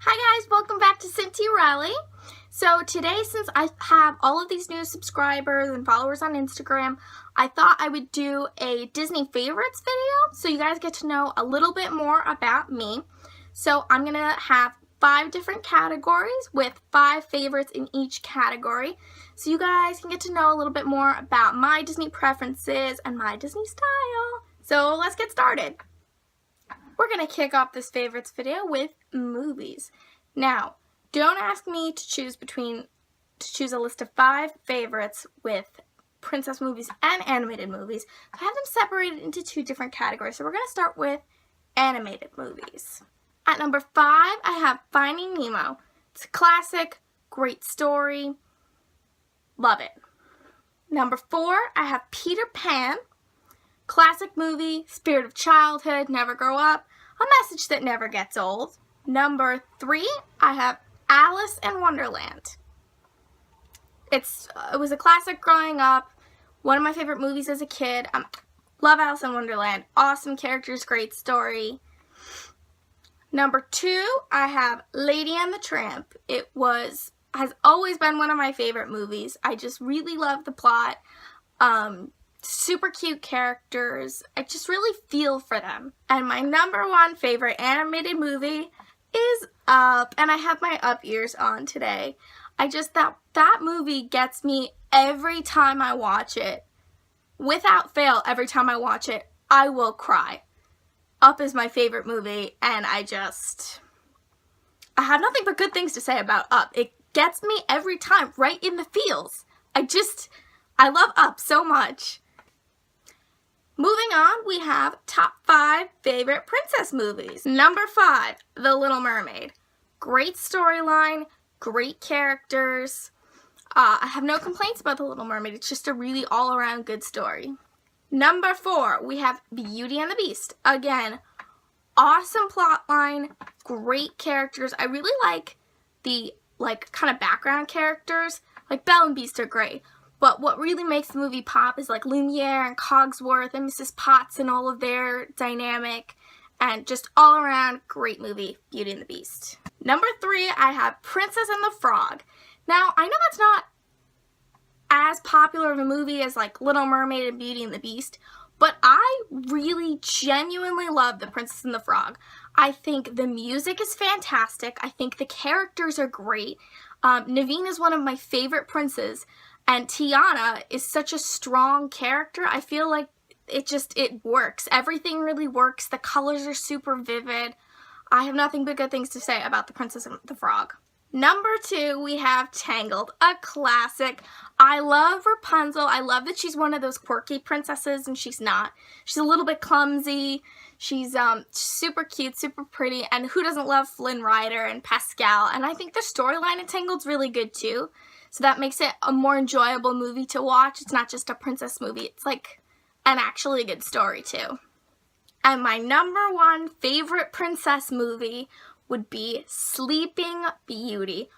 Hi guys, welcome back to Cinderella. So today, since I have all of these new subscribers and followers on Instagram, I thought I would do a Disney favorites video so you guys get to know a little bit more about me. So I'm going to have 5 different categories with 5 favorites in each category so you guys can get to know a little bit more about my Disney preferences and my Disney style. So let's get started. We're going to kick off this favorites video with movies. Now, don't ask me to choose a list of 5 favorites with princess movies and animated movies. I have them separated into 2 different categories. So we're going to start with animated movies. At number 5, I have Finding Nemo. It's a classic, great story, love it. Number 4, I have Peter Pan. Classic movie, spirit of childhood, never grow up, a message that never gets old. Number 3, I have Alice in Wonderland. It was a classic growing up, one of my favorite movies as a kid. Love Alice in Wonderland, awesome characters, great story. Number 2, I have Lady and the Tramp. It has always been one of my favorite movies. I just really love the plot. Super cute characters. I just really feel for them. And my number 1 favorite animated movie is Up. And I have my Up ears on today. That movie gets me every time I watch it. Without fail, every time I watch it, I will cry. Up is my favorite movie, and I have nothing but good things to say about Up. It gets me every time, right in the feels. I love Up so much. Moving on, we have top 5 favorite princess movies. Number 5, The Little Mermaid. Great storyline, great characters. I have no complaints about The Little Mermaid. It's just a really all-around good story. Number 4, we have Beauty and the Beast. Again, awesome plot line, great characters. I really like the kind of background characters. Like Belle and Beast are great. But what really makes the movie pop is like Lumiere and Cogsworth and Mrs. Potts and all of their dynamic. And just all around great movie, Beauty and the Beast. Number 3, I have Princess and the Frog. Now, I know that's not as popular of a movie as like Little Mermaid and Beauty and the Beast, but I really genuinely love The Princess and the Frog. I think the music is fantastic. I think the characters are great. Naveen is one of my favorite princes, and Tiana is such a strong character. I feel like it works. Everything really works. The colors are super vivid. I have nothing but good things to say about The Princess and the Frog. Number 2, we have Tangled, a classic. I love Rapunzel. I love that she's one of those quirky princesses, and she's not. She's a little bit clumsy. She's super cute, super pretty, and who doesn't love Flynn Rider and Pascal? And I think the storyline in Tangled's really good too. So that makes it a more enjoyable movie to watch. It's not just a princess movie. It's like an actually good story too. And my number 1 favorite princess movie would be Sleeping Beauty.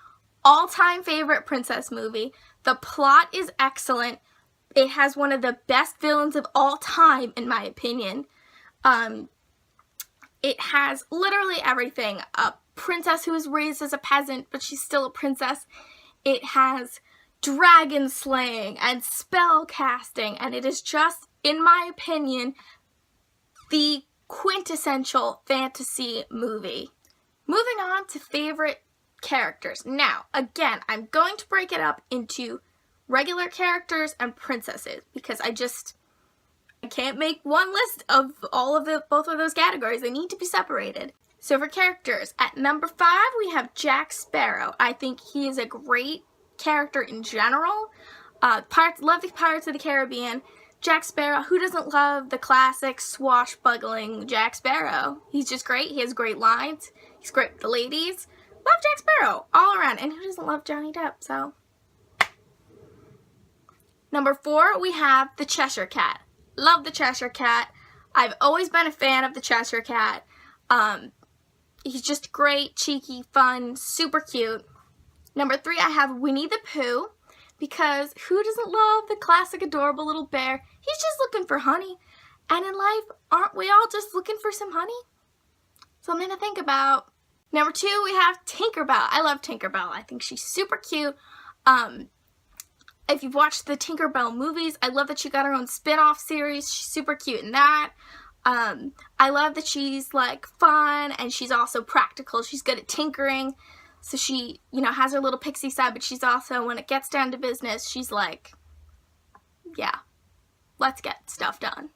All-time favorite princess movie. The plot is excellent. It has one of the best villains of all time, in my opinion. It has literally everything. A princess who is raised as a peasant, but she's still a princess. It has dragon slaying and spell casting, and it is just, in my opinion, the quintessential fantasy movie. Moving on to favorite characters. Now, again, I'm going to break it up into regular characters and princesses because I can't make one list of both of those categories. They need to be separated. So for characters, at number 5, we have Jack Sparrow. I think he is a great character in general. Love the Pirates of the Caribbean. Jack Sparrow, who doesn't love the classic swashbuckling Jack Sparrow? He's just great. He has great lines. He's great with the ladies. Love Jack Sparrow all around. And who doesn't love Johnny Depp? So, number 4, we have the Cheshire Cat. Love the Cheshire Cat. I've always been a fan of the Cheshire Cat. He's just great, cheeky, fun, super cute. Number 3, I have Winnie the Pooh. Because who doesn't love the classic adorable little bear? He's just looking for honey. And in life, aren't we all just looking for some honey? Something to think about. Number 2, we have Tinkerbell. I love Tinkerbell. I think she's super cute. If you've watched the Tinkerbell movies, I love that she got her own spin-off series. She's super cute in that. I love that she's like fun and she's also practical. She's good at tinkering. So she, has her little pixie side, but she's also, when it gets down to business, she's like, yeah, let's get stuff done.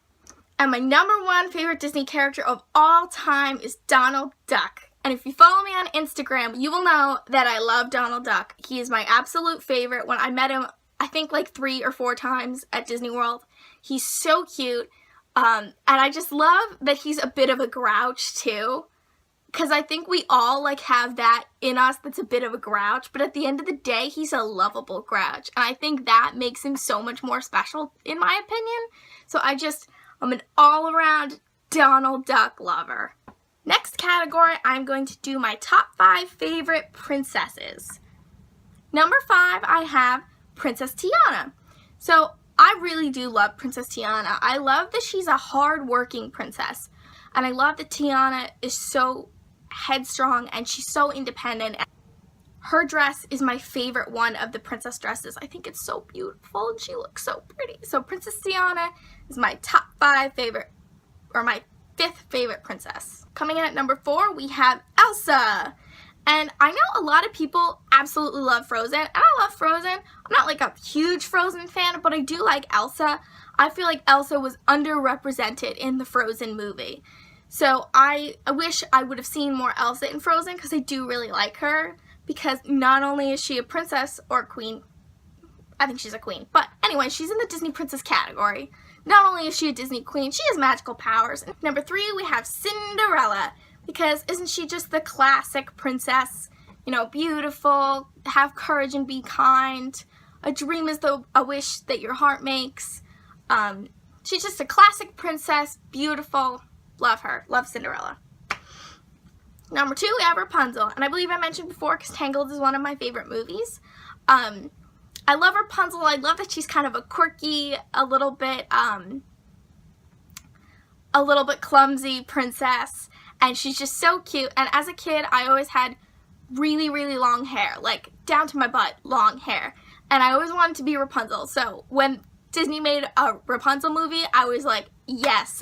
And my number 1 favorite Disney character of all time is Donald Duck. And if you follow me on Instagram, you will know that I love Donald Duck. He is my absolute favorite. When I met him, I think like 3 or 4 times at Disney World. He's so cute. And I just love that he's a bit of a grouch too. Because I think we all like have that in us that's a bit of a grouch. But at the end of the day, he's a lovable grouch. And I think that makes him so much more special in my opinion. So I'm an all-around Donald Duck lover. Next category, I'm going to do my top 5 favorite princesses. Number 5, I have Princess Tiana. So I really do love Princess Tiana. I love that she's a hard-working princess. And I love that Tiana is so headstrong and she's so independent. Her dress is my favorite one of the princess dresses. I think it's so beautiful and she looks so pretty. So Princess Tiana is my top 5 favorite, or my 5th favorite princess. Coming in at number 4, we have Elsa. And I know a lot of people absolutely love Frozen, and I love Frozen. I'm not like a huge Frozen fan, but I do like Elsa. I feel like Elsa was underrepresented in the Frozen movie. So I wish I would have seen more Elsa in Frozen because I do really like her. Because not only is she a princess or a queen, I think she's a queen. But anyway, she's in the Disney princess category. Not only is she a Disney queen, she has magical powers. And number 3, we have Cinderella. Because isn't she just the classic princess? Beautiful, have courage and be kind. A dream is a wish that your heart makes. She's just a classic princess, beautiful. Love her. Love Cinderella. Number 2, we have Rapunzel. And I believe I mentioned before because Tangled is one of my favorite movies. I love Rapunzel. I love that she's kind of a quirky, a little bit clumsy princess. And she's just so cute. And as a kid, I always had really, really long hair. Like, down to my butt, long hair. And I always wanted to be Rapunzel. So, when Disney made a Rapunzel movie, I was like, yes.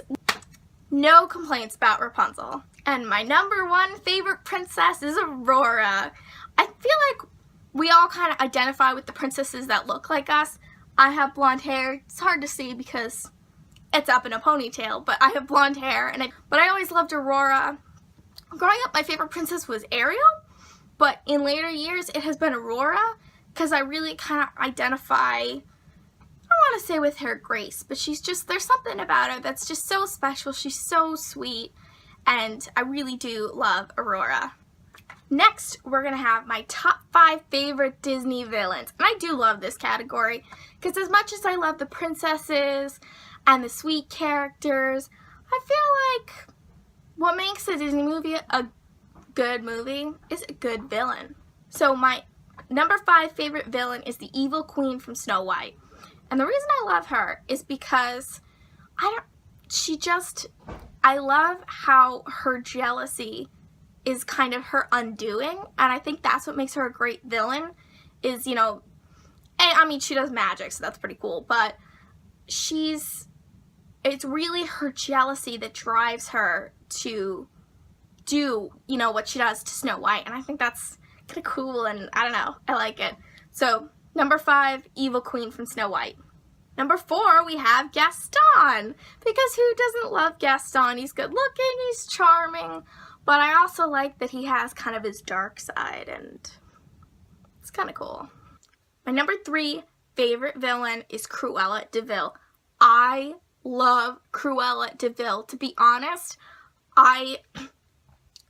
No complaints about Rapunzel. And my number 1 favorite princess is Aurora. I feel like we all kind of identify with the princesses that look like us. I have blonde hair. It's hard to see because it's up in a ponytail, but I have blonde hair. But I always loved Aurora. Growing up, my favorite princess was Ariel, but in later years, it has been Aurora because I really kind of identify, I don't want to say with her grace, but there's something about her that's just so special. She's so sweet, and I really do love Aurora. Next, we're going to have my top 5 favorite Disney villains. And I do love this category because as much as I love the princesses and the sweet characters, I feel like what makes a Disney movie a good movie is a good villain. So my number 5 favorite villain is the evil queen from Snow White. And the reason I love her is because I love how her jealousy is kind of her undoing, and I think that's what makes her a great villain, is, she does magic, so that's pretty cool, but it's really her jealousy that drives her to do, what she does to Snow White, and I think that's kind of cool, and I don't know, I like it. So, number 5, evil queen from Snow White. Number 4, we have Gaston, because who doesn't love Gaston? He's good looking, he's charming, but I also like that he has kind of his dark side, and it's kind of cool. My number 3 favorite villain is Cruella Deville. I love Cruella Deville. To be honest, I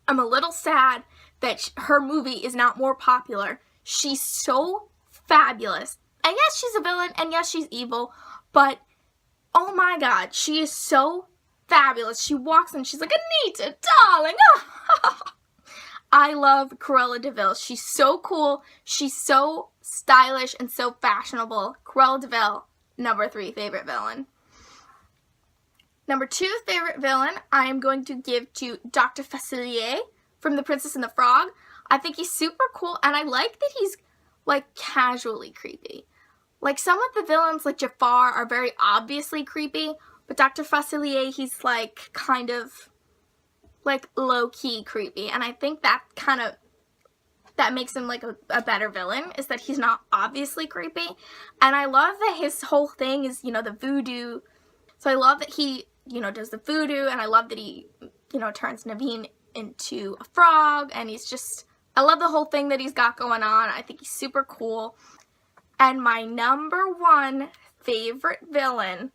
am a little sad that her movie is not more popular. She's so fabulous. And yes, she's a villain, and yes, she's evil, but oh my god, she is so fabulous. She walks in, she's like, Anita, darling. I love Cruella Deville. She's so cool. She's so stylish and so fashionable. Cruella Deville, number 3 favorite villain. Number 2 favorite villain, I am going to give to Dr. Facilier from The Princess and the Frog. I think he's super cool, and I like that he's, like, casually creepy. Like, some of the villains, like Jafar, are very obviously creepy, but Dr. Facilier, he's, like, kind of, like, low-key creepy, and I think that kind of, that makes him, like, a better villain, is that he's not obviously creepy. And I love that his whole thing is, you know, the voodoo. So I love that he, you know, does the voodoo, and I love that he, you know, turns Naveen into a frog, and he's just, I love the whole thing that he's got going on. I think he's super cool. And my number one favorite villain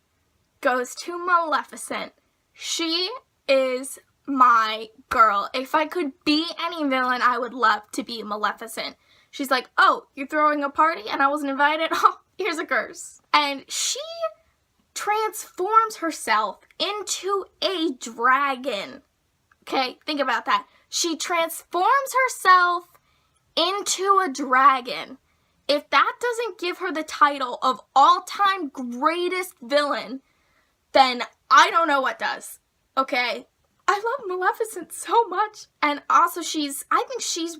goes to Maleficent. She is my girl. If I could be any villain, I would love to be Maleficent. She's like, oh, you're throwing a party and I wasn't invited? Oh, here's a curse. And she transforms herself into a dragon. Okay, think about that. She transforms herself into a dragon. If that doesn't give her the title of all-time greatest villain, then I don't know what does. Okay? I love Maleficent so much. And also I think she's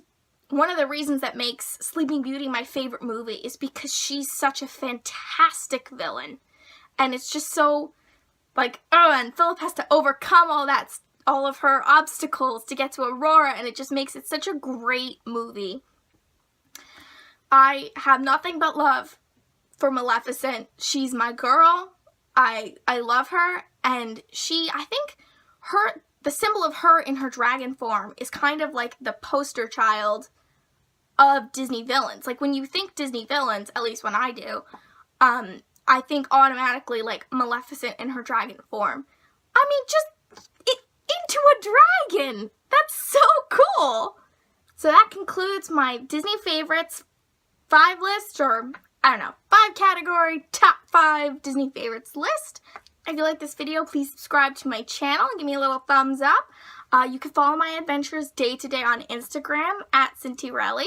one of the reasons that makes Sleeping Beauty my favorite movie is because she's such a fantastic villain. And it's just so, like, oh, and Philip has to overcome all of her obstacles to get to Aurora, and it just makes it such a great movie. I have nothing but love for Maleficent. She's my girl. I love her, and I think the symbol of her in her dragon form is kind of like the poster child of Disney villains. Like, when you think Disney villains, at least when I do, I think automatically, like, Maleficent in her dragon form. I mean, just into a dragon! That's so cool! So that concludes my Disney favorites 5 list, or, I don't know, 5 category, top 5 Disney favorites list. If you like this video, please subscribe to my channel and give me a little thumbs up. You can follow my adventures day to day on Instagram at Cinderella.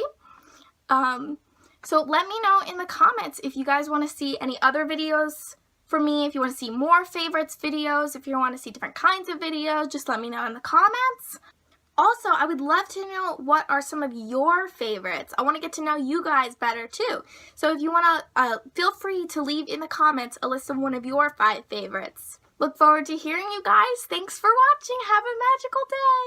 So let me know in the comments if you guys want to see any other videos from me, if you want to see more favorites videos, if you want to see different kinds of videos, just let me know in the comments. Also, I would love to know what are some of your favorites. I want to get to know you guys better too. So if you want to, feel free to leave in the comments a list of one of your 5 favorites. Look forward to hearing you guys. Thanks for watching. Have a magical day.